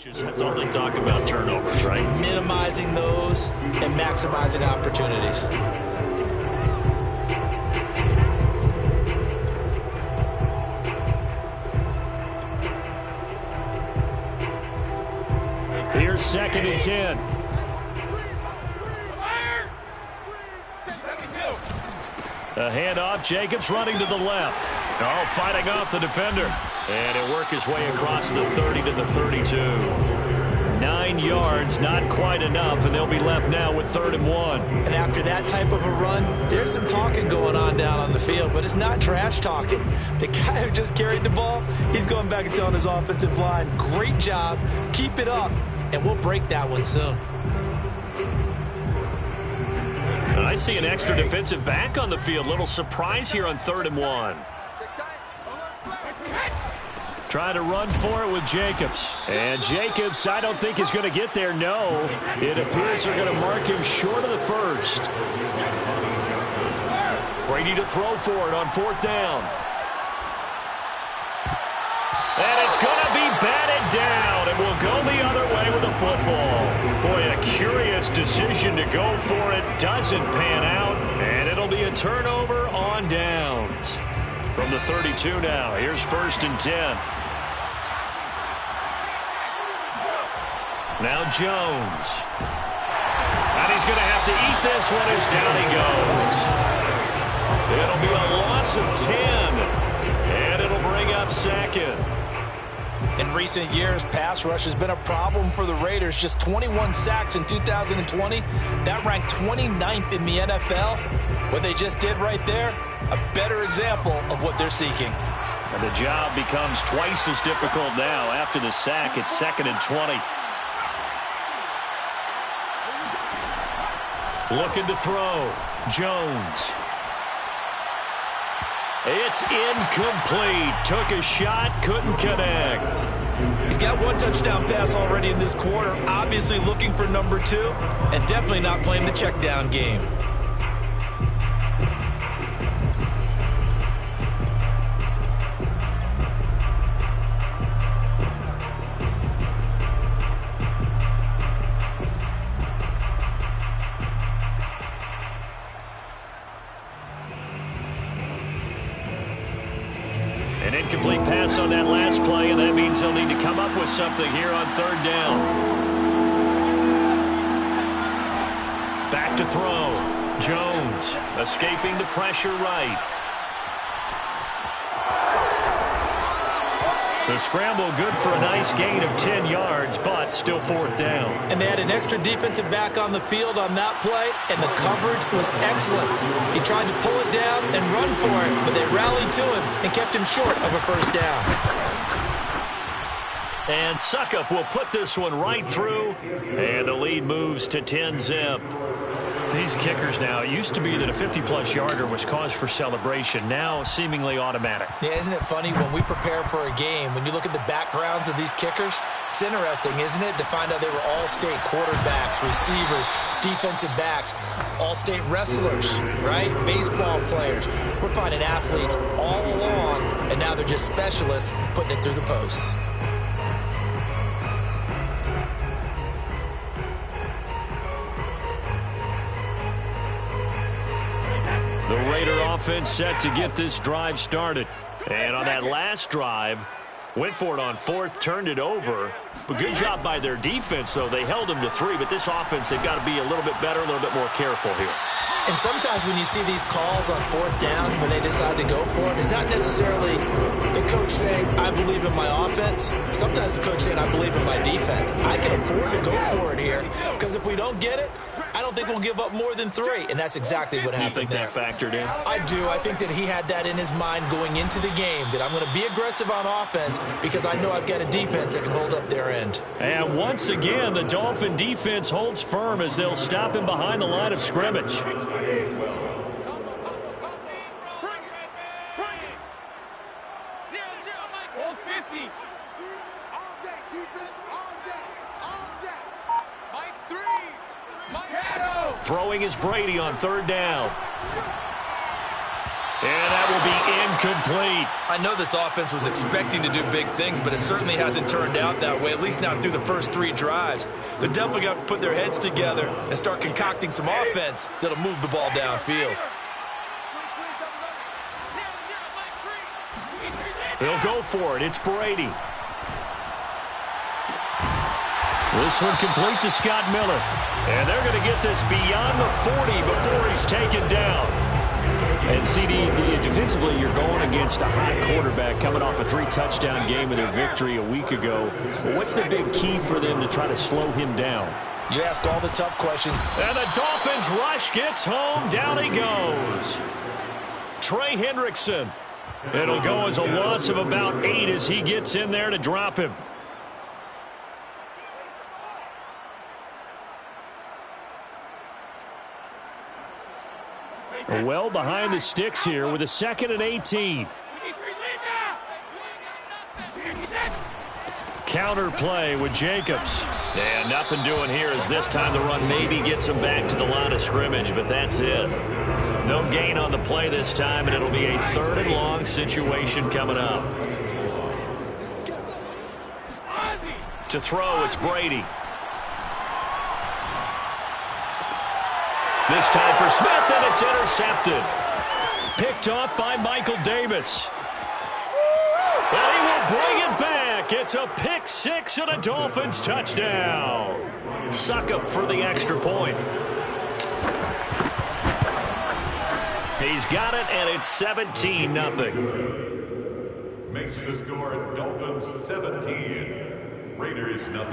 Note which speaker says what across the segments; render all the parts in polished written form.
Speaker 1: That's all they talk about, turnovers, right?
Speaker 2: Minimizing those and maximizing opportunities.
Speaker 1: Here's 2nd and 10. A handoff. Jacobs running to the left. Oh, fighting off the defender. And he'll work his way across the 30 to the 32. 9 yards, not quite enough, and they'll be left now with 3rd and 1.
Speaker 2: And after that type of a run, there's some talking going on down on the field, but it's not trash talking. The guy who just carried the ball, he's going back and telling his offensive line, great job, keep it up, and we'll break that one soon.
Speaker 1: I see an extra defensive back on the field. Little surprise here on 3rd and 1. Trying to run for it with Jacobs. And Jacobs, I don't think is going to get there. No. It appears they're going to mark him short of the 1st. Brady to throw for it on 4th down. And it's going to be batted down. And will go the other way with the football. Boy, a curious decision to go for it. Doesn't pan out. And it'll be a turnover on downs. From the 32 now. Here's 1st and 10. Now Jones. And he's going to have to eat this one as down he goes. It'll be a loss of 10. And it'll bring up 2nd.
Speaker 2: In recent years, pass rush has been a problem for the Raiders. Just 21 sacks in 2020. That ranked 29th in the NFL. What they just did right there, a better example of what they're seeking.
Speaker 1: And the job becomes twice as difficult now. After the sack, it's 2nd and 20. Looking to throw. Jones. It's incomplete. Took a shot, couldn't connect.
Speaker 2: He's got one touchdown pass already in this quarter. Obviously looking for number 2, and definitely not playing the check down game.
Speaker 1: An incomplete pass on that last play, and that means they'll need to come up with something here on 3rd down. Back to throw. Jones escaping the pressure right. The scramble good for a nice gain of 10 yards, but still 4th down.
Speaker 2: And they had an extra defensive back on the field on that play, and the coverage was excellent. He tried to pull it down and run for it, but they rallied to him and kept him short of a 1st down.
Speaker 1: And Suckup will put this one right through, and the lead moves to 10-zip. These kickers now, it used to be that a 50-plus yarder was cause for celebration. Now seemingly automatic.
Speaker 2: Yeah, isn't it funny when we prepare for a game, when you look at the backgrounds of these kickers, it's interesting, isn't it, to find out they were all-state quarterbacks, receivers, defensive backs, all-state wrestlers, right? Baseball players. We're finding athletes all along, and now they're just specialists putting it through the posts.
Speaker 1: The Raider offense set to get this drive started. And on that last drive, went for it on 4th, turned it over. But good job by their defense, though. They held them to 3, but this offense, they've got to be a little bit better, a little bit more careful here.
Speaker 2: And sometimes when you see these calls on 4th down, when they decide to go for it, it's not necessarily the coach saying, I believe in my offense. Sometimes the coach saying, I believe in my defense. I can afford to go for it here, because if we don't get it, I don't think we'll give up more than 3, and that's exactly what happened.
Speaker 1: You think
Speaker 2: there.
Speaker 1: That factored in?
Speaker 2: I do. I think that he had that in his mind going into the game, that I'm going to be aggressive on offense because I know I've got a defense that can hold up their end.
Speaker 1: And once again, the Dolphin defense holds firm as they'll stop him behind the line of scrimmage. Throwing is Brady on 3rd down. And that will be incomplete.
Speaker 2: I know this offense was expecting to do big things, but it certainly hasn't turned out that way, at least not through the first 3 drives. They're definitely going to have to put their heads together and start concocting some offense that'll move the ball downfield.
Speaker 1: They'll go for it. It's Brady. This one complete to Scott Miller. And they're going to get this beyond the 40 before he's taken down.
Speaker 3: And CD, defensively, you're going against a hot quarterback coming off a 3-touchdown game in their victory a week ago. But what's the big key for them to try to slow him down?
Speaker 2: You ask all the tough questions.
Speaker 1: And the Dolphins rush gets home. Down he goes. Trey Hendrickson. It'll go as a loss of about 8 as he gets in there to drop him.
Speaker 3: Well behind the sticks here with a 2nd and 18.
Speaker 1: Counter play with Jacobs. And nothing doing here as this time the run maybe gets him back to the line of scrimmage, but that's it. No gain on the play this time, and it'll be a 3rd and long situation coming up. To throw, it's Brady. This time for Smith, and it's intercepted. Picked off by Michael Davis. And he will bring it back. It's a pick 6 and a Dolphins touchdown. Suckup for the extra point. He's got it, and it's 17-0.
Speaker 4: Makes the score Dolphins 17, Raiders 0.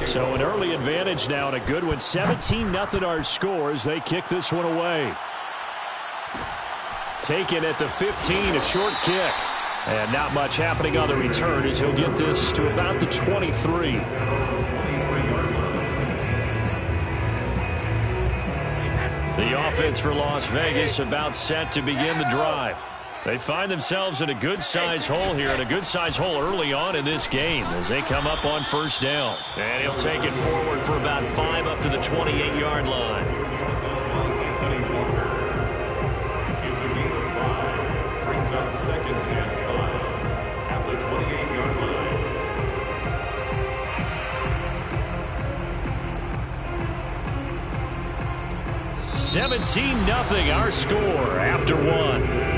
Speaker 3: So an early advantage now and a good one. 17-0 our score as they kick this one away. Taken at the 15, a short kick. And not much happening on the return as he'll get this to about the 23.
Speaker 1: The offense for Las Vegas about set to begin the drive. They find themselves in a good-sized hole here, and a good-sized hole early on in this game as they come up on 1st down. And he'll take it forward for about 5 up to the 28-yard line.
Speaker 4: It's a gain of 5. Brings up 2nd and 5 at the 28-yard line.
Speaker 1: 17-0 our score after 1.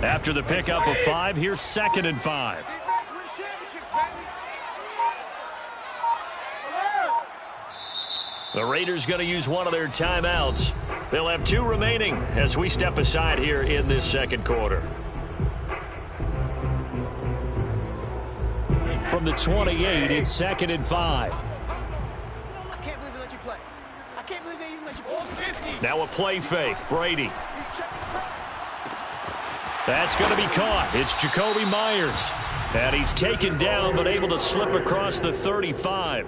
Speaker 1: After the pickup of 5, here's 2nd and 5. The Raiders going to use one of their timeouts. They'll have 2 remaining as we step aside here in this 2nd quarter.
Speaker 3: From the 28, it's 2nd and 5.
Speaker 5: I can't believe they let you play. I can't believe they even let you play.
Speaker 1: Now a play fake. Brady. That's going to be caught. It's Jacoby Myers. And he's taken down but able to slip across the 35.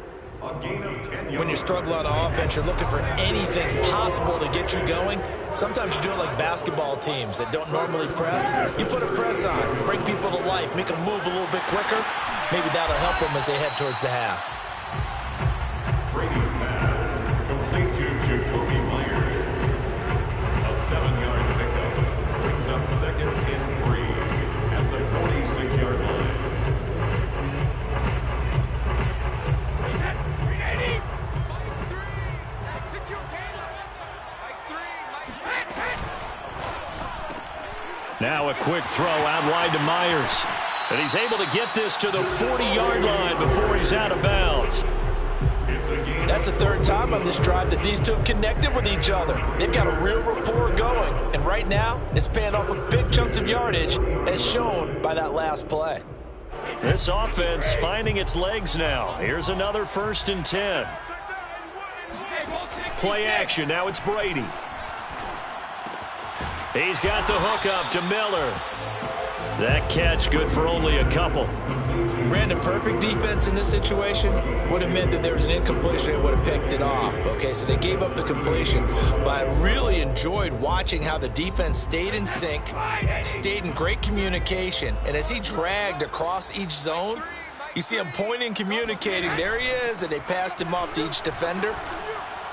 Speaker 2: When you struggle on offense, you're looking for anything possible to get you going. Sometimes you do it like basketball teams that don't normally press. You put a press on, bring people to life, make them move a little bit quicker. Maybe that'll help them as they head towards the half.
Speaker 4: Brady's pass complete to Jacoby Myers. A 7-yard pickup brings up 2nd and 3 at the 46-yard line.
Speaker 1: Now a quick throw out wide to Myers. And he's able to get this to the 40-yard line before he's out of bounds.
Speaker 2: That's the 3rd time on this drive that these two have connected with each other. They've got a real rapport going. And right now, it's paying off with big chunks of yardage, as shown by that last play.
Speaker 1: This offense finding its legs now. Here's another 1st and 10. play action. Now it's Brady. He's got the hook up to Miller. That catch good for only a couple.
Speaker 2: Ran a perfect defense in this situation. Would have meant that there was an incompletion and would have picked it off. Okay, so they gave up the completion. But I really enjoyed watching how the defense stayed in sync, stayed in great communication. And as he dragged across each zone, you see him pointing, communicating. There he is, and they passed him off to each defender.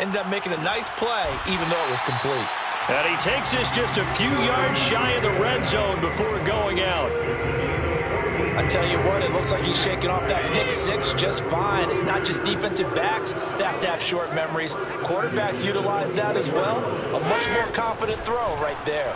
Speaker 2: Ended up making a nice play, even though it was complete.
Speaker 1: And he takes this just a few yards shy of the red zone before going out.
Speaker 2: I tell you what, it looks like he's shaking off that pick six just fine. It's not just defensive backs that have to have short memories. Quarterbacks utilize that as well. A much more confident throw right there.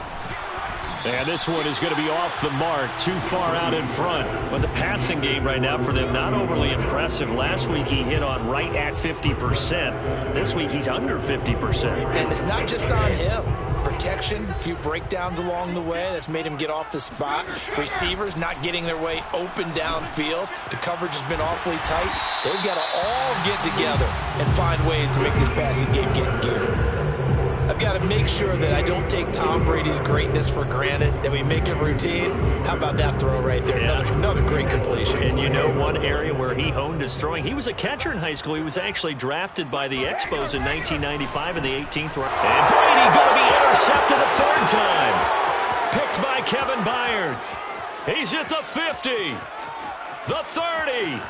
Speaker 1: And this one is going to be off the mark, too far out in front. But the passing game right now for them, not overly impressive. Last week he hit on right at 50%. This week he's under 50%.
Speaker 2: And it's not just on him. Protection, a few breakdowns along the way. That's made him get off the spot. Receivers not getting their way open downfield. The coverage has been awfully tight. They've got to all get together and find ways to make this passing game get in gear. I've got to make sure that I don't take Tom Brady's greatness for granted, that we make it routine. How about that throw right there?
Speaker 1: Yeah.
Speaker 2: Another great completion.
Speaker 1: And you know one area where he honed his throwing? He was a catcher in high school. He was actually drafted by the Expos in 1995 in the 18th round. And Brady going to be intercepted a third time. Picked by Kevin Byard. He's at the 50. The 30.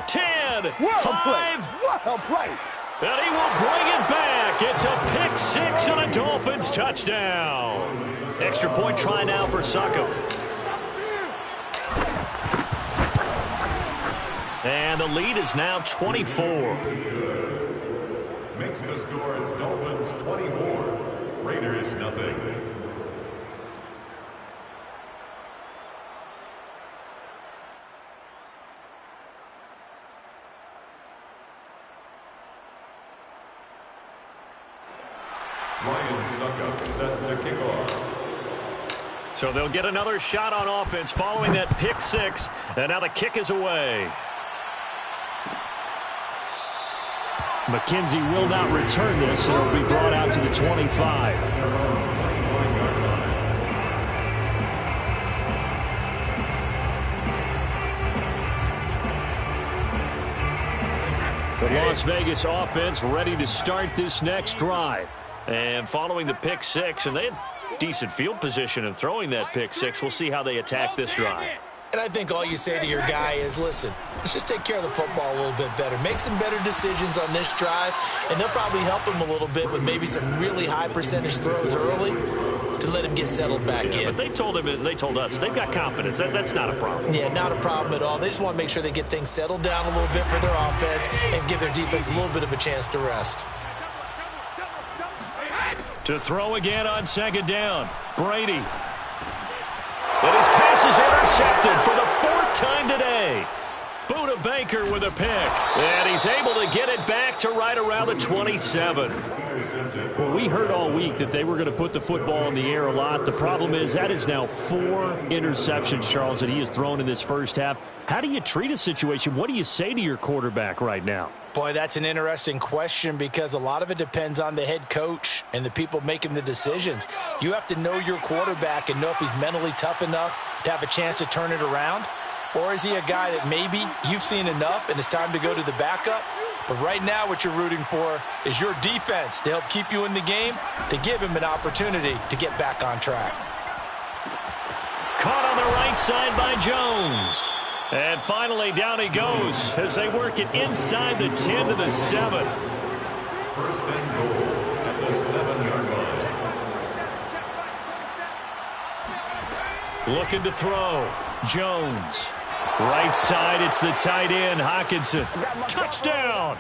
Speaker 1: 10. 5.
Speaker 6: What a play.
Speaker 1: And he will bring it back. It's a pick six and a Dolphins touchdown. Extra point try now for Suckup. And the lead is now 24.
Speaker 4: Makes the score Dolphins 24, Raiders nothing. Ryan Suckup set to kick off.
Speaker 1: So they'll get another shot on offense following that pick six. And now the kick is away.
Speaker 3: McKenzie will not return this, and it'll be brought out to the 25. The Las Vegas offense ready to start this next drive.
Speaker 1: And following the pick six, and they had decent field position in throwing that pick six. We'll see how they attack this drive.
Speaker 2: And I think all you say to your guy is, listen, let's just take care of the football a little bit better. Make some better decisions on this drive, and they'll probably help him a little bit with maybe some really high percentage throws early to let him get settled back in.
Speaker 1: But they told him, and they told us, they've got confidence. That's not a problem.
Speaker 2: Yeah, not a problem at all. They just want to make sure they get things settled down a little bit for their offense and give their defense a little bit of a chance to rest.
Speaker 1: To throw again on second down, Brady. And his pass is intercepted for the fourth time today. Buda Baker with a pick. And he's able to get it back to right around the 27.
Speaker 3: Well, we heard all week that they were going to put the football in the air a lot. The problem is that is now 4 interceptions, Charles, that he has thrown in this first half. How do you treat a situation? What do you say to your quarterback right now?
Speaker 2: Boy, that's an interesting question because a lot of it depends on the head coach and the people making the decisions. You have to know your quarterback and know if he's mentally tough enough to have a chance to turn it around. Or is he a guy that maybe you've seen enough and it's time to go to the backup? But right now what you're rooting for is your defense to help keep you in the game, to give him an opportunity to get back on track.
Speaker 1: Caught on the right side by Jones. And finally, down he goes as they work it inside the 10 to the 7.
Speaker 4: First and goal at the 7-yard line.
Speaker 1: Looking to throw. Jones. Right side, it's the tight end, Hockenson. Touchdown!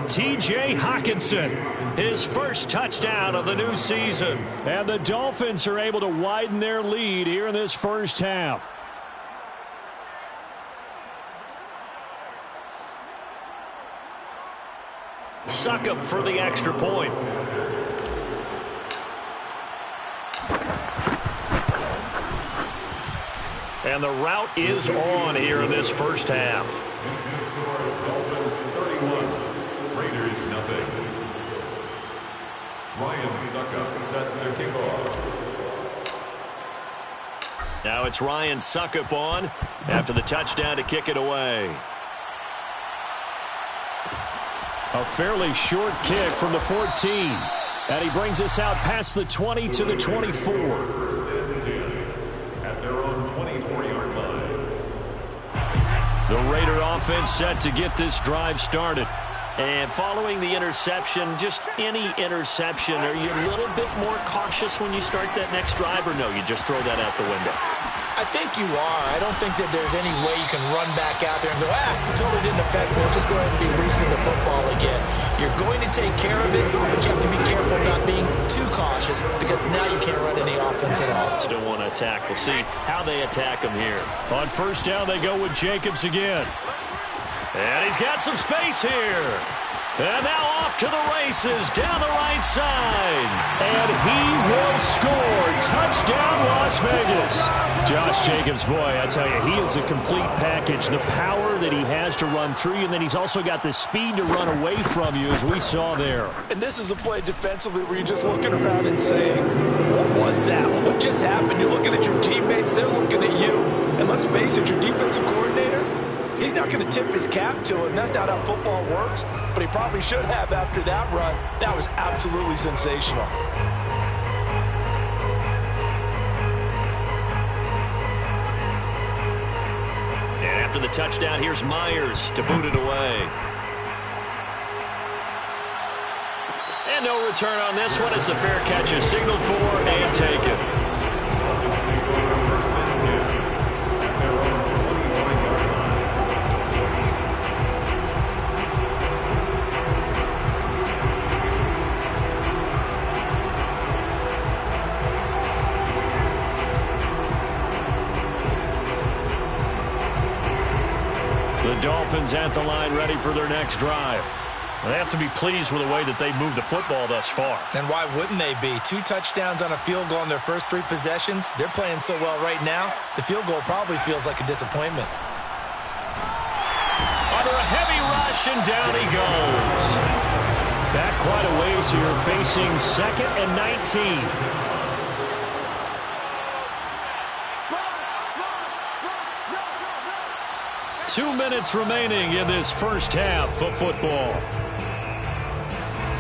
Speaker 1: T.J. Hockenson, his first touchdown of the new season.
Speaker 3: And the Dolphins are able to widen their lead here in this first half.
Speaker 1: Suckup for the extra point. And the route is on here in this first half.
Speaker 4: Dolphins 31, Raiders 6-0. Ryan Suckup set to kick off.
Speaker 1: Now it's Ryan Suckup on after the touchdown to kick it away.
Speaker 3: A fairly short kick from the 14. And he brings us out past the 20 to the 24.
Speaker 4: At their own 24-yard line.
Speaker 1: The Raider offense set to get this drive started. And following the interception, just any interception, are you a little bit more cautious when you start that next drive, or no, you just throw that out the window?
Speaker 2: I think you are. I don't think that there's any way you can run back out there and go, totally didn't affect me. Let's just go ahead and be loose with the football again. You're going to take care of it, but you have to be careful not being too cautious because now you can't run any offense at all.
Speaker 1: Still want to attack. We'll see how they attack him here.
Speaker 3: On first down, they go with Jacobs again.
Speaker 1: And he's got some space here. And now off to the races down the right side.
Speaker 3: And he will score. Touchdown, Las Vegas. Josh Jacobs, boy, I tell you, he is a complete package. The power that he has to run through you, and then he's also got the speed to run away from you, as we saw there.
Speaker 2: And this is a play defensively where you're just looking around and saying, what was that? What just happened? You're looking at your teammates. They're looking at you. And let's face it, your defensive coordinator, he's not going to tip his cap to him. That's not how football works, but he probably should have after that run. That was absolutely sensational.
Speaker 1: And after the touchdown, here's Myers to boot it away. And no return on this one as the fair catch is signaled for and taken.
Speaker 4: Dolphins take over first and 10 at their own 25-yard line.
Speaker 3: The Dolphins at the line ready for their next drive. They have to be pleased with the way that they've moved the football thus far.
Speaker 2: And why wouldn't they be? 2 touchdowns on a field goal in their first 3 possessions. They're playing so well right now, the field goal probably feels like a disappointment.
Speaker 1: Under a heavy rush, and down he goes.
Speaker 3: Back quite a ways here, facing 2nd and 19. 2 minutes remaining in this first half of football.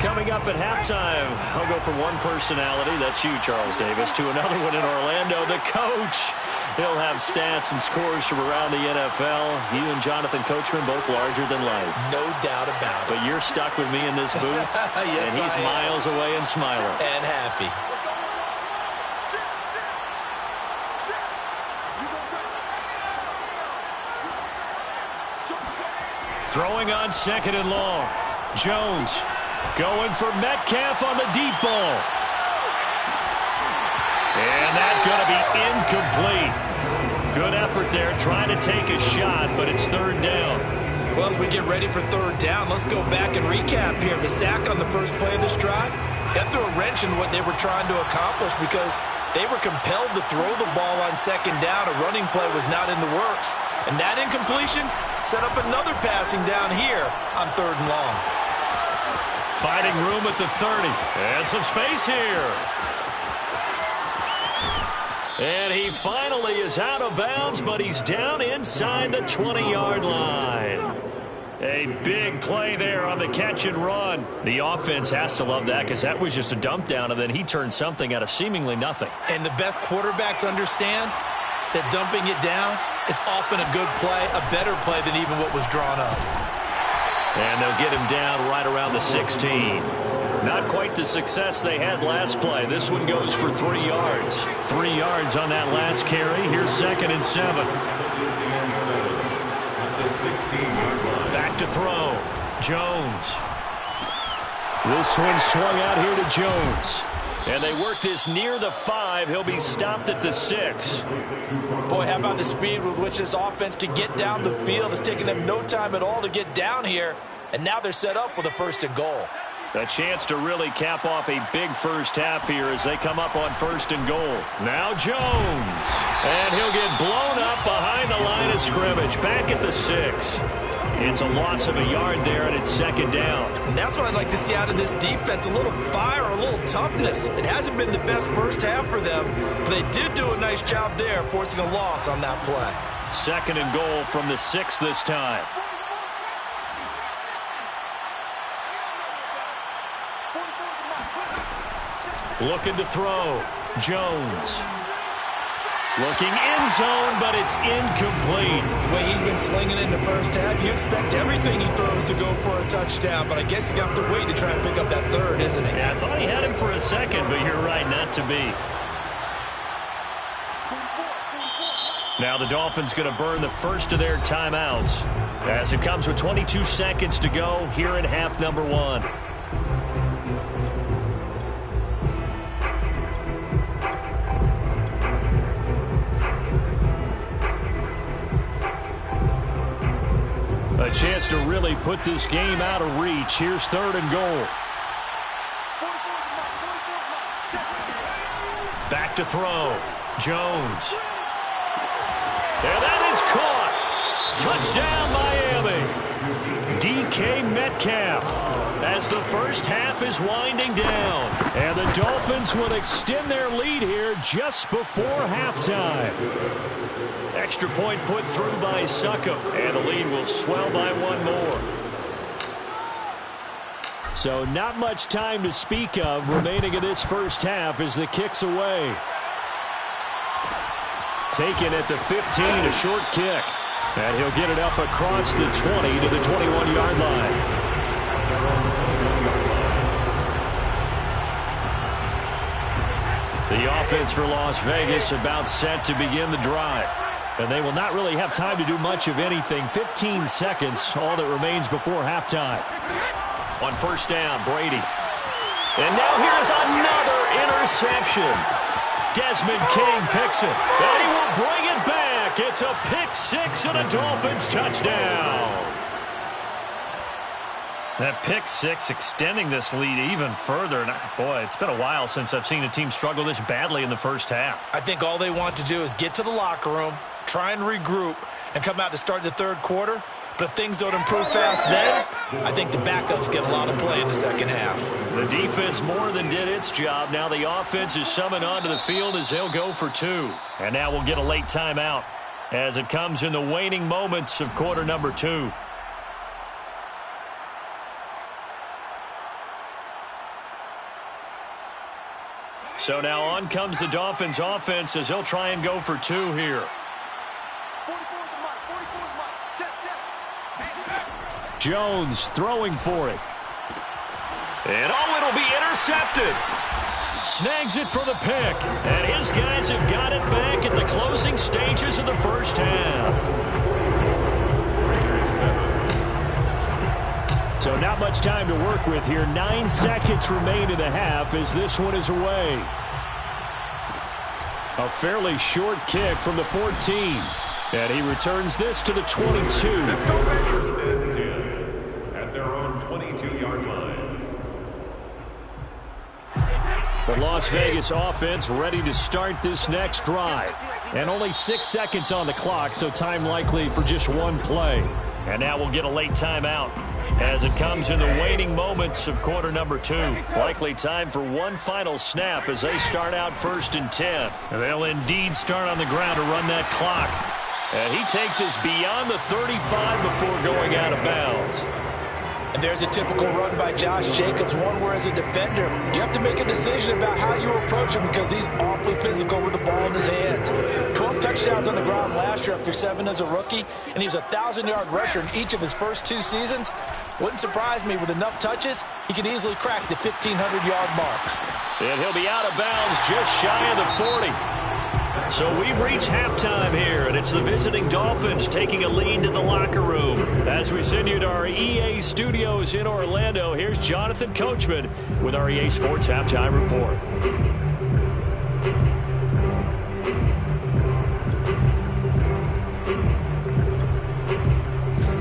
Speaker 1: Coming up at halftime, I'll go from one personality, that's you, Charles Davis, to another one in Orlando, the coach. He'll have stats and scores from around the NFL. You and Jonathan Coachman, both larger than life.
Speaker 2: No doubt about it.
Speaker 1: But you're stuck with me in this booth,
Speaker 2: yes,
Speaker 1: and he's miles away and smiling.
Speaker 2: And happy.
Speaker 1: Throwing on 2nd and long. Jones going for Metcalf on the deep ball. And that's going to be incomplete. Good effort there, trying to take a shot, but it's 3rd down.
Speaker 2: Well, as we get ready for 3rd down, let's go back and recap here. The sack on the first play of this drive, that threw a wrench in what they were trying to accomplish because they were compelled to throw the ball on 2nd down. A running play was not in the works. And that incompletion set up another passing down here on 3rd and long.
Speaker 1: Finding room at the 30. And some space here. And he finally is out of bounds, but he's down inside the 20-yard line. A big play there on the catch and run. The offense has to love that because that was just a dump down, and then he turned something out of seemingly nothing.
Speaker 2: And the best quarterbacks understand that dumping it down is often a good play, a better play than even what was drawn up.
Speaker 1: And they'll get him down right around the 16. Not quite the success they had last play. This one goes for 3 yards. 3 yards on that last carry. Here's 2nd and 7. Back to throw. Jones.
Speaker 3: This one swung out here to Jones.
Speaker 1: And they work this near the 5. He'll be stopped at the 6.
Speaker 2: Boy, how about the speed with which this offense can get down the field? It's taken them no time at all to get down here. And now they're set up with a 1st and goal.
Speaker 1: A chance to really cap off a big first half here as they come up on 1st and goal. Now Jones. And he'll get blown up behind the line of scrimmage. Back at the 6. It's a loss of a yard there, and it's 2nd down.
Speaker 2: And that's what I'd like to see out of this defense, a little fire, a little toughness. It hasn't been the best first half for them, but they did do a nice job there, forcing a loss on that play.
Speaker 1: 2nd and goal from the 6 this time. Looking to throw. Jones. Looking end zone, but it's incomplete.
Speaker 2: The way he's been slinging in the first half, you expect everything he throws to go for a touchdown, but I guess he's going to have to wait to try and pick up that 3rd, isn't he?
Speaker 1: Yeah, I thought he had him for a second, but you're right, not to be. Now the Dolphins going to burn the first of their timeouts as it comes with 22 seconds to go here in half number 1. A chance to really put this game out of reach. Here's 3rd and goal. Back to throw. Jones. And that is caught. Touchdown, Miami. DK Metcalf as the first half is winding down. And the Dolphins will extend their lead here just before halftime. Extra point put through by Succop, and the lead will swell by 1 more.
Speaker 3: So not much time to speak of remaining in this first half as the kick's away. Taken at the 15, a short kick. And he'll get it up across the 20 to the 21-yard line. The offense for Las Vegas about set to begin the drive. And they will not really have time to do much of anything. 15 seconds, all that remains before halftime.
Speaker 1: On 1st down, Brady. And now here's another interception. Desmond King picks it. And he will bring it back. It's a pick 6 and a Dolphins touchdown. That pick 6 extending this lead even further. And boy, it's been a while since I've seen a team struggle this badly in the first half.
Speaker 2: I think all they want to do is get to the locker room, try and regroup, and come out to start the 3rd quarter. But if things don't improve fast then, I think the backups get a lot of play in the second half.
Speaker 1: The defense more than did its job. Now the offense is summoned onto the field as they'll go for 2. And now we'll get a late timeout as it comes in the waning moments of quarter number 2. So now on comes the Dolphins offense as they'll try and go for 2 here.
Speaker 3: Jones throwing for it.
Speaker 1: And it'll be intercepted. Snags it for the pick. And his guys have got it back at the closing stages of the first half.
Speaker 3: So not much time to work with here. 9 seconds remain in the half as this one is away. A fairly short kick from the 14. And he returns this to the 22.
Speaker 4: At their own 22-yard line.
Speaker 3: The Las Vegas offense ready to start this next drive. And only 6 seconds on the clock, so time likely for just 1 play.
Speaker 1: And now we'll get a late timeout as it comes in the waning moments of quarter number 2. Likely time for one final snap as they start out 1st and 10. And they'll indeed start on the ground to run that clock. And he takes us beyond the 35 before going out of bounds.
Speaker 2: And there's a typical run by Josh Jacobs, one where as a defender, you have to make a decision about how you approach him because he's awfully physical with the ball in his hands. 12 touchdowns on the ground last year after 7 as a rookie, and he was a 1,000-yard rusher in each of his first 2 seasons. Wouldn't surprise me with enough touches, he could easily crack the 1,500-yard mark.
Speaker 1: And he'll be out of bounds just shy of the 40. So we've reached halftime here, and it's the visiting Dolphins taking a lead to the locker room. As we send you to our EA studios in Orlando, here's Jonathan Coachman with our EA Sports Halftime Report.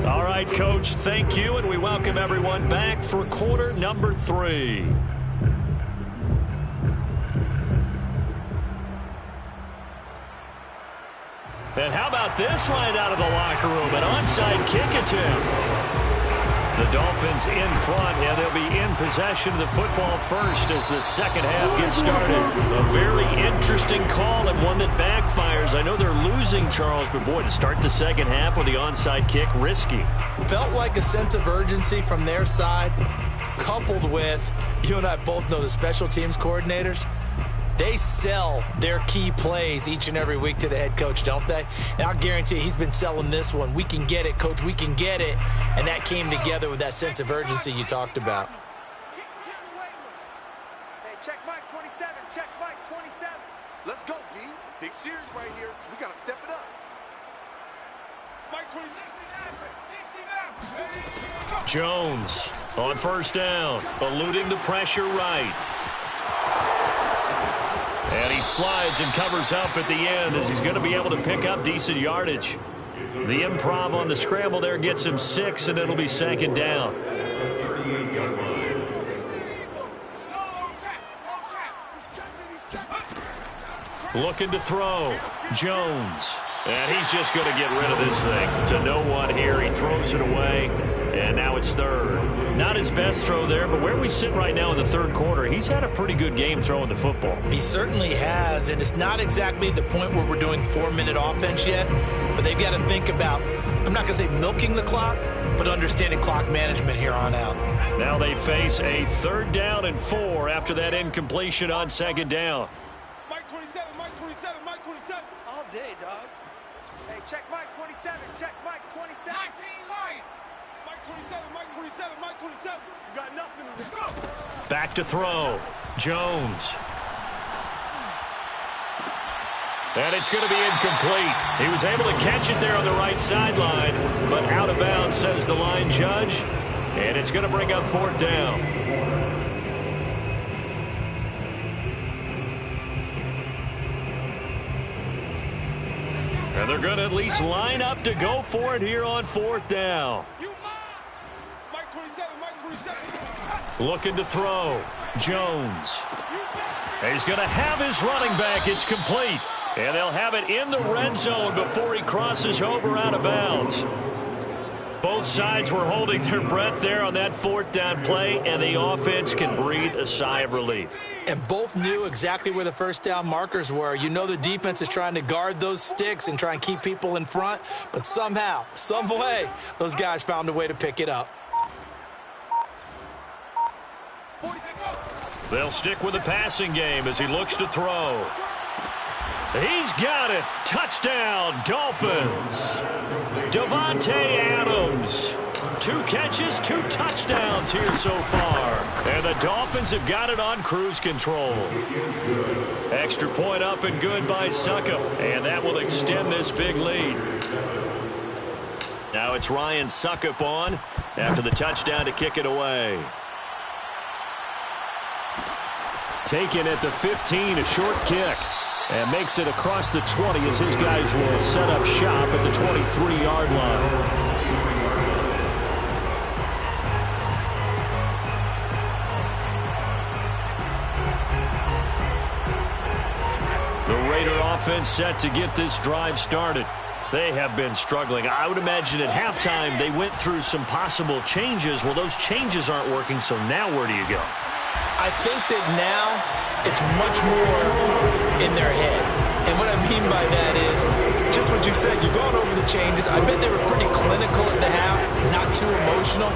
Speaker 1: All right, Coach. Thank you, and we welcome everyone back for quarter number 3. And how about this right out of the locker room? An onside kick attempt. The Dolphins in front, and they'll be in possession of the football first as the second half gets started. A very interesting call and one that backfires. I know they're losing, Charles, but boy, to start the second half with the onside kick, risky.
Speaker 2: Felt like a sense of urgency from their side, coupled with, you and I both know the special teams coordinators. They sell their key plays each and every week to the head coach, don't they? And I'll guarantee he's been selling this one. We can get it, coach, we can get it. And that came together with that sense of urgency you talked about.
Speaker 5: Get in the way with it. Hey, check Mike 27. Check Mike 27.
Speaker 6: Let's go, D. Big series right here, so we got to step it up.
Speaker 5: Mike 26.
Speaker 1: Jones on first down, eluding the pressure right. And he slides and covers up at the end as he's going to be able to pick up decent yardage. The improv on the scramble there gets him 6, and it'll be second down. Looking to throw. Jones. And he's just going to get rid of this thing. To no one here. He throws it away. And now it's third. Not his best throw there, but where we sit right now in the third quarter, he's had a pretty good game throwing the football.
Speaker 2: He certainly has, and it's not exactly the point where we're doing 4-minute offense yet, but they've got to think about, I'm not going to say milking the clock, but understanding clock management here on out.
Speaker 1: Now they face a 3rd down and 4 after that incompletion on second down.
Speaker 5: Mike 27. Mike 27. Mike 27. All day, dog. Hey, check Mike 27. Check Mike 27. 19 Lion. Mike 27. Mike 27. Mike 27. You got nothing to do.
Speaker 1: Back to throw. Jones. And it's going to be incomplete. He was able to catch it there on the right sideline, but out of bounds, says the line judge. And it's going to bring up 4th down. And they're going to at least line up to go for it here on 4th down.
Speaker 5: Mike 27. Mike 27.
Speaker 1: Looking to throw. Jones. He's going to have his running back. It's complete. And they'll have it in the red zone before he crosses over out of bounds. Both sides were holding their breath there on that 4th down play, and the offense can breathe a sigh of relief.
Speaker 2: And both knew exactly where the first down markers were. You know the defense is trying to guard those sticks and try and keep people in front, but somehow, some way, those guys found a way to pick it up.
Speaker 1: They'll stick with the passing game as he looks to throw. He's got it. Touchdown, Dolphins. Davante Adams. 2 catches, 2 touchdowns here so far. And the Dolphins have got it on cruise control. Extra point up and good by Suckup. And that will extend this big lead. Now it's Ryan Suckup on after the touchdown to kick it away.
Speaker 3: Taken at the 15, a short kick. And makes it across the 20 as his guys will set up shop at the 23-yard line. The Raider offense set to get this drive started. They have been struggling. I would imagine at halftime they went through some possible changes. Well, those changes aren't working, so now where do you go?
Speaker 2: I think that now it's much more in their head. And what I mean by that is just what you said. You've gone over the changes. I bet they were pretty clinical at the half, not too emotional.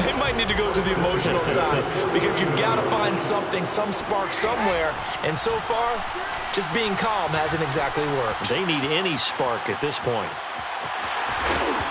Speaker 2: They might need to go to the emotional side because you've got to find something, some spark somewhere. And so far, just being calm hasn't exactly worked.
Speaker 3: They need any spark at this point.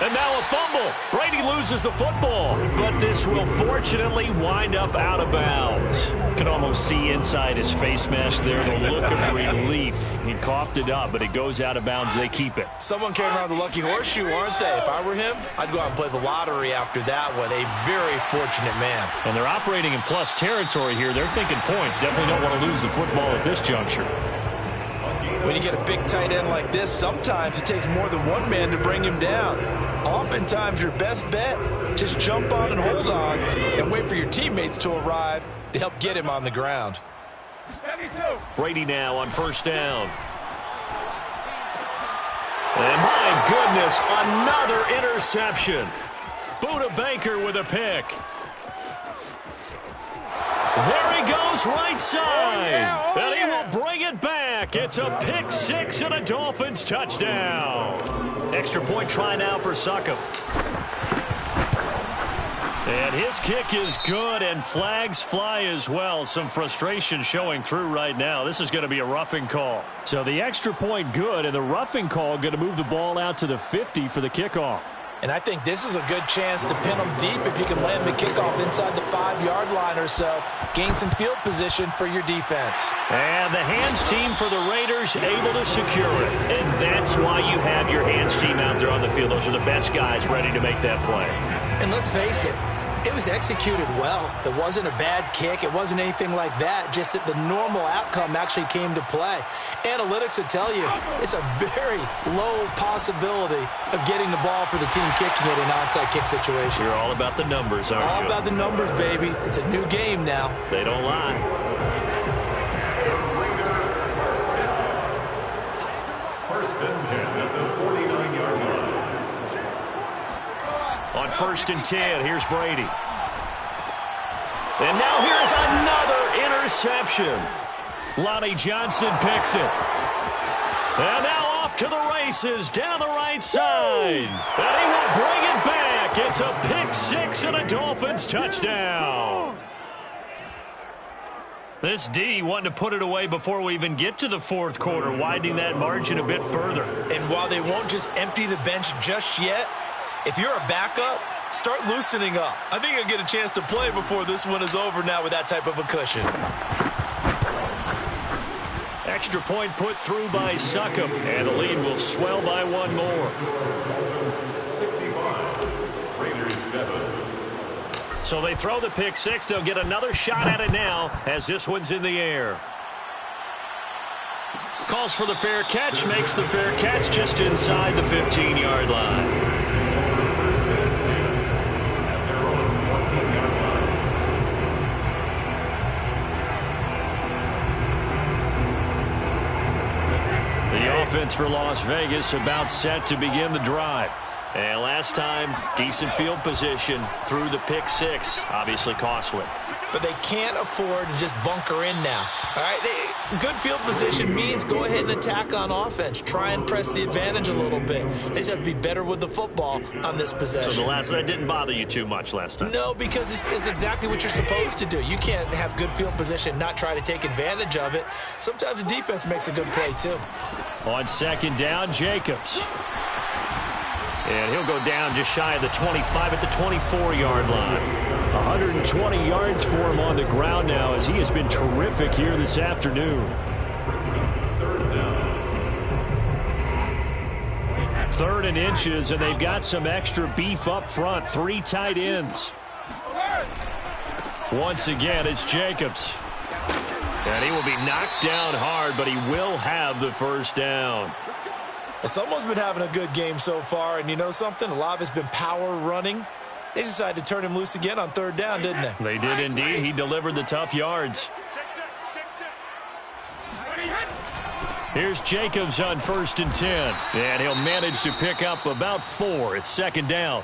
Speaker 1: And now a fumble. Brady loses the football, but this will fortunately wind up out of bounds.
Speaker 3: Can almost see inside his face mask there the look of relief. He coughed it up, but it goes out of bounds. They keep it.
Speaker 2: Someone came around the lucky horseshoe, aren't they? If I were him, I'd go out and play the lottery after that one. A very fortunate man.
Speaker 3: And they're operating in plus territory here. They're thinking points. Definitely don't want to lose the football at this juncture.
Speaker 2: When you get a big tight end like this, sometimes it takes more than one man to bring him down. Oftentimes, your best bet, just jump on and hold on and wait for your teammates to arrive to help get him on the ground.
Speaker 1: Brady now on first down. And my goodness, another interception. Buda Baker with a pick. There he goes, right side. And he will bring it back. It's a pick six and a Dolphins touchdown. Extra point try now for Succop. And his kick is good, and flags fly as well. Some frustration showing through right now. This is going to be a roughing call.
Speaker 3: So the extra point good, and the roughing call going to move the ball out to the 50 for the kickoff.
Speaker 2: And I think this is a good chance to pin them deep if you can land the kickoff inside the 5-yard line or so. Gain some field position for your defense.
Speaker 1: And the hands team for the Raiders able to secure it. And that's why you have your hands team out there on the field. Those are the best guys ready to make that play.
Speaker 2: And let's face it, it was executed well. It wasn't a bad kick. It wasn't anything like that. Just that the normal outcome actually came to play. Analytics will tell you it's a very low possibility of getting the ball for the team kicking it in an onside kick situation.
Speaker 1: You're all about the numbers, aren't you?
Speaker 2: All about the numbers, baby. It's a new game now.
Speaker 1: They don't lie.
Speaker 4: First and 10 at the 49-yard line.
Speaker 1: On first and 10, here's Brady. And now here's another interception. Lonnie Johnson picks it. And now off to the races down the right side. And he will bring it back. It's a pick six and a Dolphins touchdown. This D wanting to put it away before we even get to the fourth quarter, widening that margin a bit further.
Speaker 2: And while they won't just empty the bench just yet, if you're a backup, start loosening up. I think you'll get a chance to play before this one is over now with that type of a cushion.
Speaker 1: Extra point put through by Succop, and the lead will swell by one more.
Speaker 4: 65, Raiders 7.
Speaker 1: So they throw the pick six. They'll get another shot at it now as this one's in the air. Calls for the fair catch, makes the fair catch just inside the 15-yard line. The offense for Las Vegas about set to begin the drive. And last time, decent field position through the pick six, obviously costly.
Speaker 2: But they can't afford to just bunker in now. All right, good field position means go ahead and attack on offense. Try and press the advantage a little bit. They just have to be better with the football on this possession.
Speaker 1: So that didn't bother you too much last time?
Speaker 2: No, because it's exactly what you're supposed to do. You can't have good field position, not try to take advantage of it. Sometimes the defense makes a good play too.
Speaker 1: On second down, Jacobs. And he'll go down just shy of the 25 at the 24-yard line.
Speaker 3: 120 yards for him on the ground now as he has been terrific here this afternoon. Third and inches, and they've got some extra beef up front. 3 tight ends. Once again, it's Jacobs. And he will be knocked down hard, but he will have the first down.
Speaker 2: Well, someone's been having a good game so far, and you know something? A lot of it's been power running. They decided to turn him loose again on third down, didn't they?
Speaker 1: They did indeed. He delivered the tough yards. Here's Jacobs on first and 10. And he'll manage to pick up about 4. It's second down.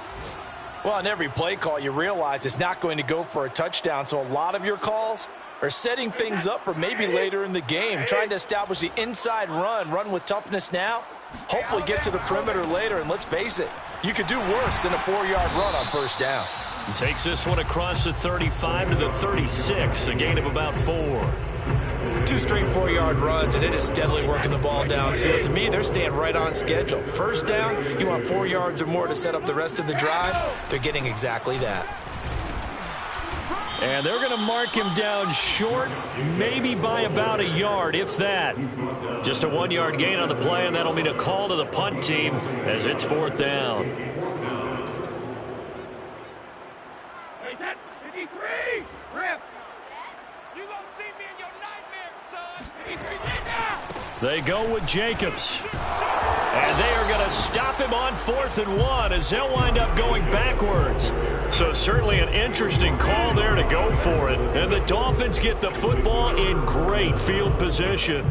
Speaker 2: Well, on every play call, you realize it's not going to go for a touchdown, so a lot of your calls are setting things up for maybe later in the game, trying to establish the inside run with toughness now, hopefully get to the perimeter later, and let's face it, you could do worse than a 4-yard run on first down.
Speaker 1: And takes this one across the 35 to the 36, a gain of about 4.
Speaker 2: 2 straight 4-yard runs, and it is steadily working the ball downfield. To me, they're staying right on schedule. First down, you want 4 yards or more to set up the rest of the drive. They're getting exactly that.
Speaker 1: And they're going to mark him down short, maybe by about a yard, if that. Just a 1-yard gain on the play, and that'll mean a call to the punt team as it's fourth down. They go with Jacobs. And they are going to stop him on 4th and 1 as they'll wind up going backwards. So certainly an interesting call there to go for it. And the Dolphins get the football in great field position.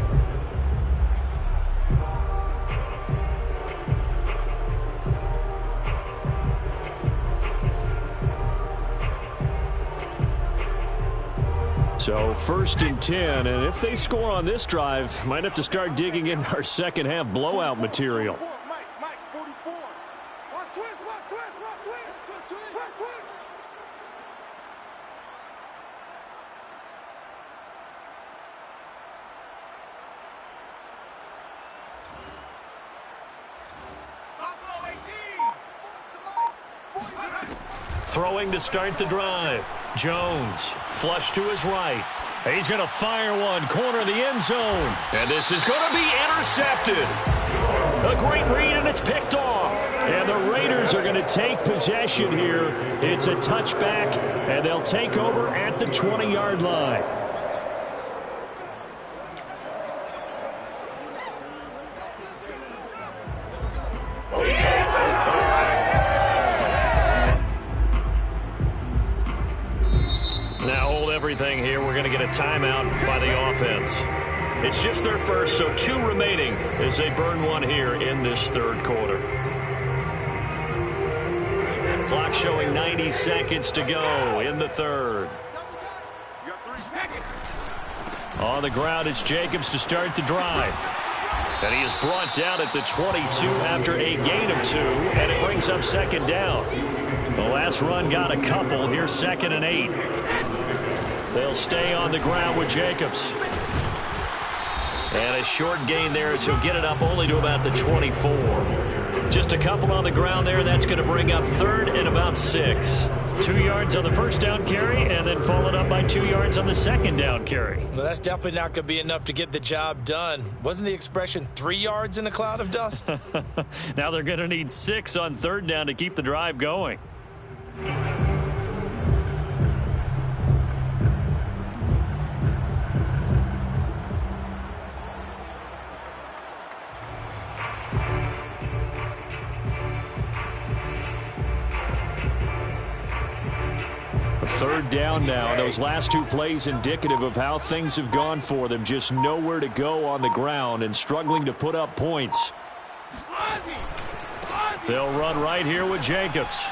Speaker 1: So 1st and 10, and if they score on this drive, might have to start digging in our second half blowout material.
Speaker 5: Mike, 44. Watch twist.
Speaker 1: Throwing to start the drive. Jones, flush to his right. He's going to fire one, corner of the end zone. And this is going to be intercepted. A great read, and it's picked off. And the Raiders are going to take possession here. It's a touchback, and they'll take over at the 20-yard line. Now hold everything here. We're going to get a timeout by the offense. It's just their first, so 2 remaining as they burn one here in this 3rd quarter. Clock showing 90 seconds to go in the 3rd. On the ground, it's Jacobs to start the drive. And he is brought down at the 22 after a gain of 2, and it brings up 2nd down. The last run got a couple. Here's 2nd and 8. They'll stay on the ground with Jacobs. And a short gain there as he'll get it up only to about the 24. Just a couple on the ground there. That's going to bring up 3rd and about 6. 2 yards on the 1st down carry, and then followed up by 2 yards on the 2nd down carry.
Speaker 2: Well, that's definitely not going to be enough to get the job done. Wasn't the expression 3 yards in a cloud of dust?
Speaker 1: Now they're going to need 6 on 3rd down to keep the drive going. Third down now. Those last 2 plays indicative of how things have gone for them. Just nowhere to go on the ground and struggling to put up points. They'll run right here with Jacobs.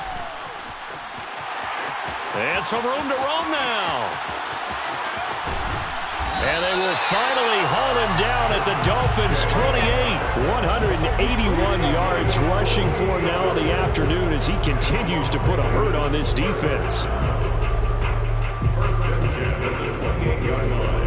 Speaker 1: And some room to roam now. And they will finally haul him down at the Dolphins' 28. 181 yards rushing for him now in the afternoon as he continues to put a hurt on this defense.
Speaker 4: 1st and 10 at the 28-yard line.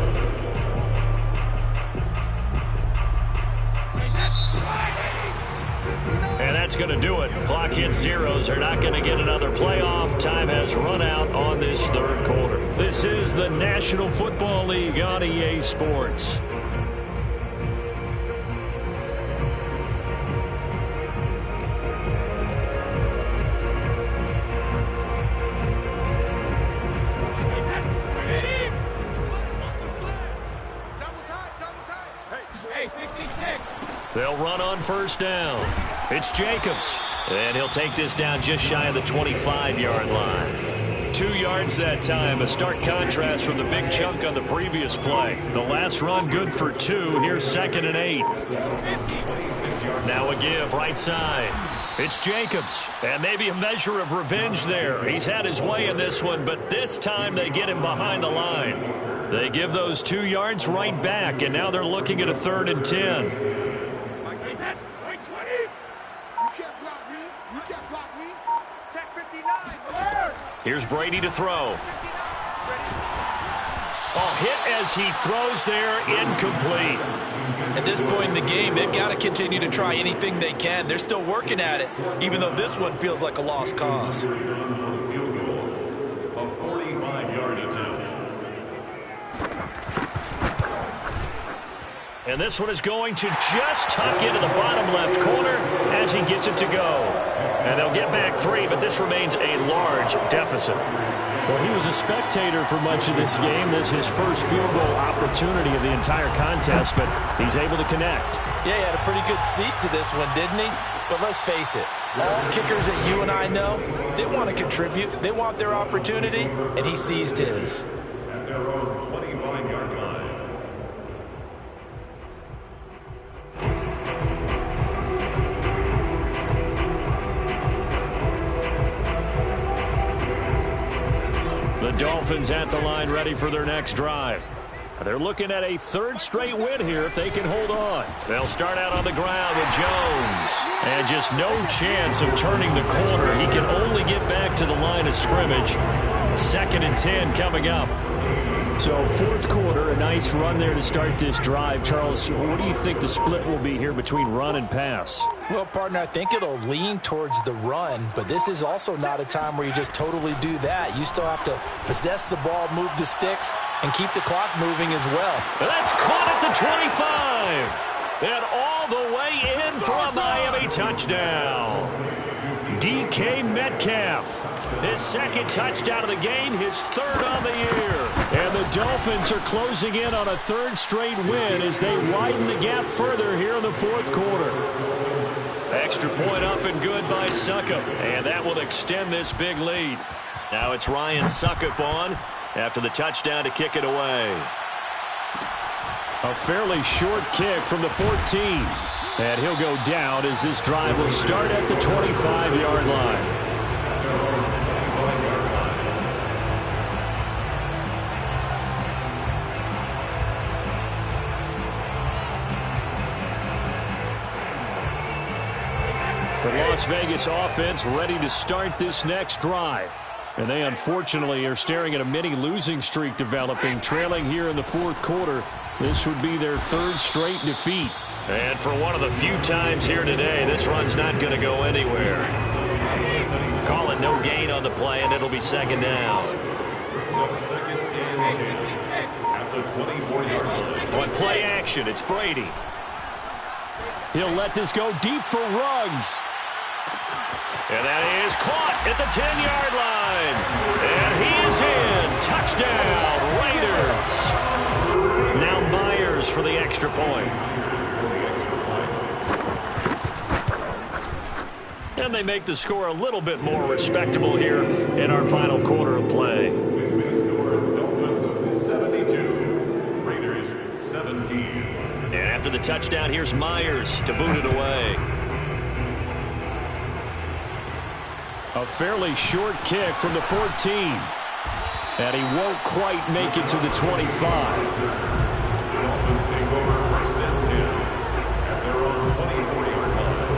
Speaker 1: And that's going to do it. Clock hits zeros. They're not going to get another playoff. Time has run out on this 3rd quarter. This is the National Football League on EA Sports. They'll run on 1st down. It's Jacobs. And he'll take this down just shy of the 25-yard line. 2 yards that time. A stark contrast from the big chunk on the previous play. The last run good for 2. Here's 2nd and 8. Now a give right side. It's Jacobs. And maybe a measure of revenge there. He's had his way in this one, but this time they get him behind the line. They give those 2 yards right back, and now they're looking at a 3rd and 10. Here's Brady to throw. Oh, hit as he throws there, incomplete.
Speaker 2: At this point in the game, they've got to continue to try anything they can. They're still working at it, even though this one feels like a lost cause.
Speaker 4: A 45-yard attempt.
Speaker 1: And this one is going to just tuck into the bottom left corner as he gets it to go. And they'll get back 3, but this remains a large deficit.
Speaker 3: Well, he was a spectator for much of this game. This is his first field goal opportunity of the entire contest, but he's able to connect.
Speaker 2: Yeah, he had a pretty good seat to this one, didn't he? But let's face it, all kickers that you and I know, they want to contribute. They want their opportunity, and he seized his.
Speaker 4: At their own 25-yard line.
Speaker 3: The Dolphins at the line ready for their next drive. They're looking at a third straight win here if they can hold on. They'll start out on the ground with Jones. And just no chance of turning the corner. He can only get back to the line of scrimmage. 2nd and 10 coming up. So fourth quarter, a nice run there to start this drive. Charles, what do you think the split will be here between run and pass?
Speaker 2: Well, partner, I think it'll lean towards the run, but this is also not a time where you just totally do that. You still have to possess the ball, move the sticks, and keep the clock moving as well.
Speaker 3: That's caught at the 25. And all the way in for a Miami touchdown. DK Metcalf, his 2nd touchdown of the game, his 3rd on the year. And the Dolphins are closing in on a 3rd straight win as they widen the gap further here in the 4th quarter. Extra point up and good by Suckup, and that will extend this big lead. Now it's Ryan Suckup on after the touchdown to kick it away. A fairly short kick from the 14. And he'll go down as this drive will start at the 25-yard line. The Las Vegas offense ready to start this next drive. And they unfortunately are staring at a mini losing streak developing, trailing here in the 4th quarter. This would be their 3rd straight defeat. And for one of the few times here today, this run's not going to go anywhere. Call it no gain on the play, and it'll be 2nd down.
Speaker 4: So 2nd and 10 at the 24-yard line.
Speaker 3: On play action, it's Brady. He'll let this go deep for Ruggs. And that is caught at the 10-yard line. And he is in. Touchdown, Raiders. Now Myers for the extra point. And they make the score a little bit more respectable here in our final quarter of play.
Speaker 4: Dolphins 72, Raiders 17.
Speaker 3: And after the touchdown, here's Myers to boot it away. A fairly short kick from the 14. And he won't quite make it to the 25.
Speaker 4: The Dolphins take over 1st and 10 at their own 24-yard line.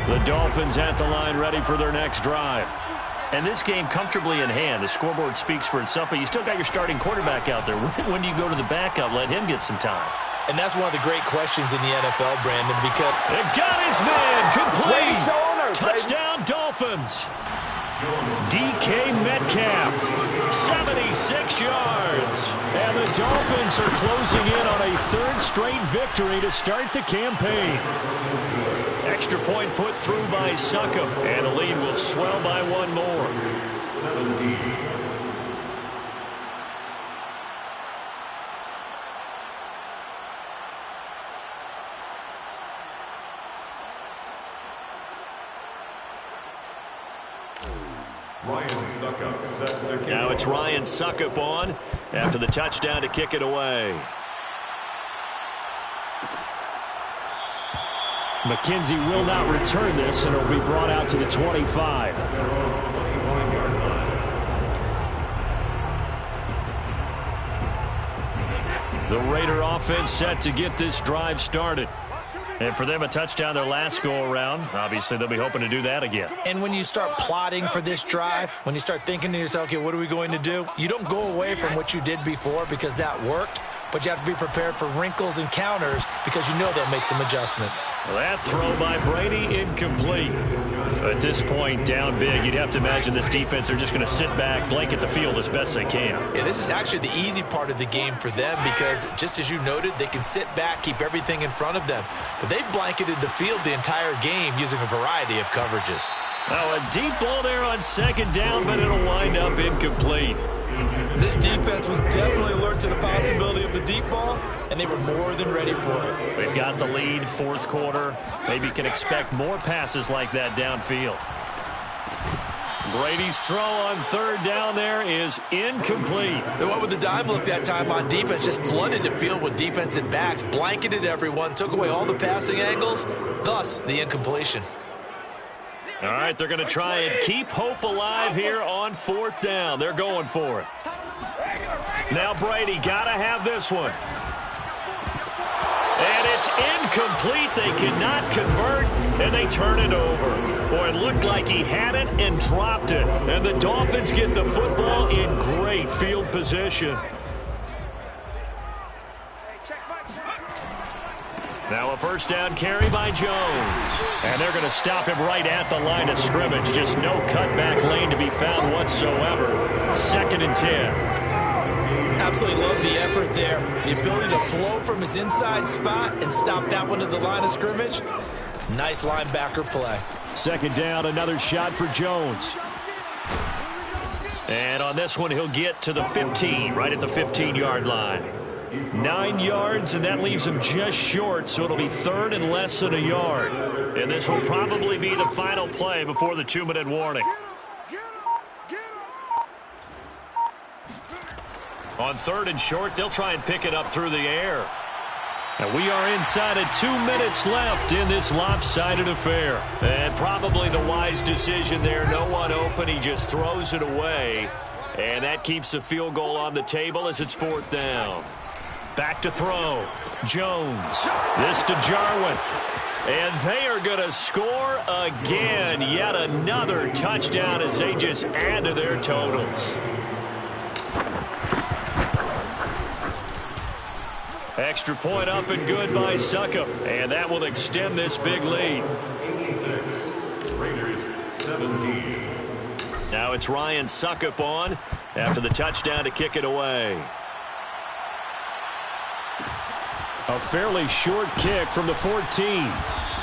Speaker 3: The Dolphins at the line ready for their next drive. And this game comfortably in hand. The scoreboard speaks for itself, but you still got your starting quarterback out there. When do you go to the backup, let him get some time?
Speaker 2: And that's one of the great questions in the NFL, Brandon, because
Speaker 3: They got his man complete. Touchdown, Dolphins. DK Metcalf, 76 yards. And the Dolphins are closing in on a 3rd straight victory to start the campaign. Extra point put through by Suckup, and the lead will swell by one more.
Speaker 4: 17. Ryan Suckup set to kick.
Speaker 3: Now it's Ryan Suckup on after the touchdown to kick it away. McKenzie will not return this, and it'll be brought out to the 25. The Raider offense set to get this drive started. And for them, a touchdown their last go-around. Obviously, they'll be hoping to do that again.
Speaker 2: And when you start plotting for this drive, when you start thinking to yourself, okay, what are we going to do? You don't go away from what you did before because that worked. but you have to be prepared for wrinkles and counters because you know they'll make some adjustments.
Speaker 1: Well, that throw by Brady incomplete. At this point, down big, you'd have to imagine this defense, they're just going to sit back, blanket the field as best they can.
Speaker 2: Yeah, this is actually the easy part of the game for them because, just as you noted, they can sit back, keep everything in front of them. But they've blanketed the field the entire game using a variety of coverages.
Speaker 1: Now a deep ball there on second down, but it'll wind up incomplete.
Speaker 2: This defense was definitely alert to the possibility of the deep ball, and they were more than ready for it.
Speaker 1: We've got the lead, fourth quarter. Maybe can expect more passes like that downfield. Brady's throw on third down there is incomplete.
Speaker 2: They went with the dime look that time on defense, just flooded the field with defensive backs, blanketed everyone, took away all the passing angles, thus the incompletion.
Speaker 1: All right, they're going to try and keep hope alive here on fourth down. They're going for it. Now Brady got to have this one. And it's incomplete. They cannot convert, and they turn it over. Boy, it looked like he had it and dropped it. And the Dolphins get the football in great field position. Now a first down carry by Jones. And they're going to stop him right at the line of scrimmage. Just no cutback lane to be found whatsoever. 2nd and 10.
Speaker 2: Absolutely love the effort there. The ability to flow from his inside spot and stop that one at the line of scrimmage. Nice linebacker play.
Speaker 1: 2nd down, another shot for Jones. And on this one, he'll get to the 15, right at the 15-yard line. 9 yards, and that leaves him just short, so it'll be 3rd and less than a yard. And this will probably be the final play before the 2-minute warning. On 3rd and short, they'll try and pick it up through the air. And we are inside of 2 minutes left in this lopsided affair. And probably the wise decision there. No one open. He just throws it away. And that keeps the field goal on the table as it's 4th down. Back to throw. Jones. This to Jarwin. And they are going to score again. Yet another touchdown as they just add to their totals. Extra point up and good by Suckup. And that will extend this big lead.
Speaker 4: 86. Raiders 17.
Speaker 1: Now it's Ryan Suckup on after the touchdown to kick it away. A fairly short kick from the 14.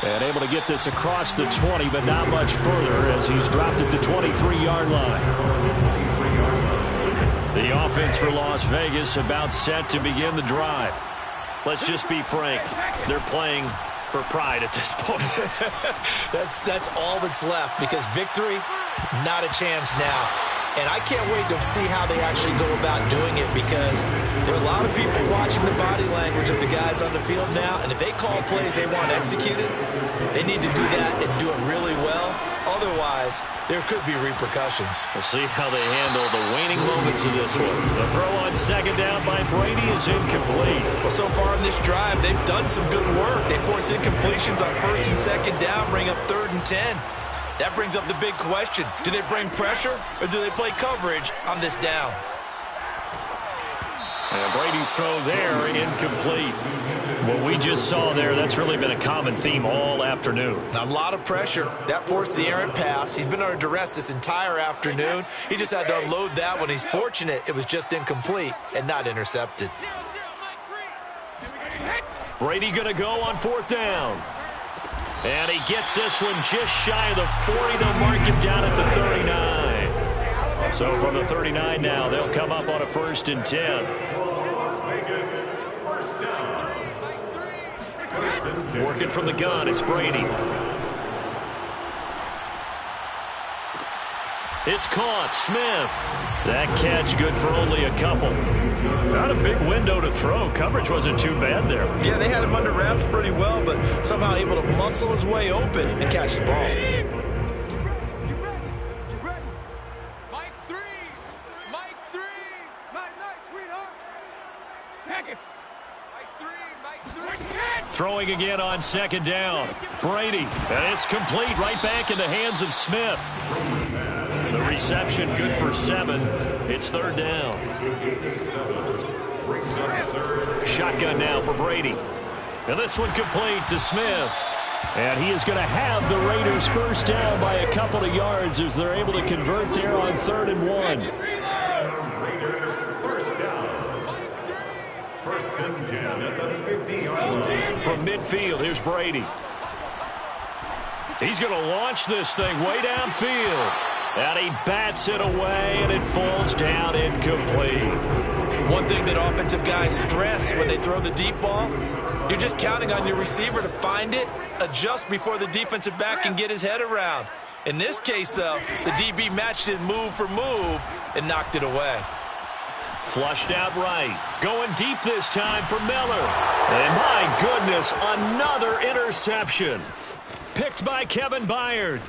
Speaker 1: And able to get this across the 20, but not much further as he's dropped it to 23-yard line. The offense for Las Vegas about set to begin the drive. Let's just be frank. They're playing for pride at this point.
Speaker 2: That's all that's left because victory, not a chance now. And I can't wait to see how they actually go about doing it because there are a lot of people watching the body language of the guys on the field now. And if they call plays they want executed, they need to do that and do it really well. Otherwise, there could be repercussions.
Speaker 1: We'll see how they handle the waning moments of this one. The throw on 2nd down by Brady is incomplete.
Speaker 2: Well, so far in this drive, they've done some good work. They force incompletions on 1st and 2nd down, bring up 3rd and 10. That brings up the big question. Do they bring pressure or do they play coverage on this down?
Speaker 1: And Brady's throw there, incomplete. What we just saw there, that's really been a common theme all afternoon.
Speaker 2: A lot of pressure. That forced the errant pass. He's been under duress this entire afternoon. He just had to unload that one. He's fortunate it was just incomplete and not intercepted.
Speaker 1: Brady going to go on 4th down. And he gets this one just shy of the 40. They'll mark him down at the 39. So from the 39 now, they'll come up on a 1st and 10. Working from the gun, it's Brady. It's caught. Smith. That catch good for only a couple. Not a big window to throw. Coverage wasn't too bad there.
Speaker 2: Yeah, they had him under wraps pretty well, but somehow able to muscle his way open and catch the ball.
Speaker 5: Mike 3. Mike 3. Nice, sweetheart. Mike 3. Mike 3.
Speaker 1: Throwing again on 2nd down. Brady. And it's complete right back in the hands of Smith. The reception good for 7. It's 3rd down.
Speaker 4: brings up third.
Speaker 1: Shotgun now for Brady. And this one complete to Smith. And he is going to have the Raiders first down by a couple of yards as they're able to convert there on 3rd and 1.
Speaker 4: Raider first down. First and 10 at the 50-yard line.
Speaker 1: From midfield, here's Brady. He's going to launch this thing way downfield. And he bats it away, and it falls down incomplete.
Speaker 2: One thing that offensive guys stress when they throw the deep ball, you're just counting on your receiver to find it, adjust before the defensive back can get his head around. In this case, though, the DB matched it move for move and knocked it away.
Speaker 1: Flushed out right. Going deep this time for Miller. And my goodness, another interception. Picked by Kevin Byard.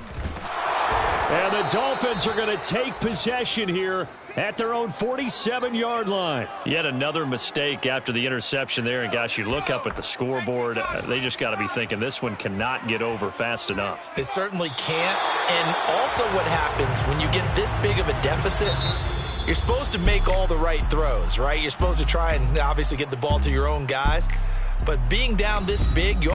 Speaker 1: And the Dolphins are going to take possession here at their own 47-yard line. Yet another mistake after the interception there. And, gosh, you look up at the scoreboard. They just got to be thinking this one cannot get over fast enough.
Speaker 2: It certainly can't. And also what happens when you get this big of a deficit, you're supposed to make all the right throws, right? You're supposed to try and obviously get the ball to your own guys. But being down this big, you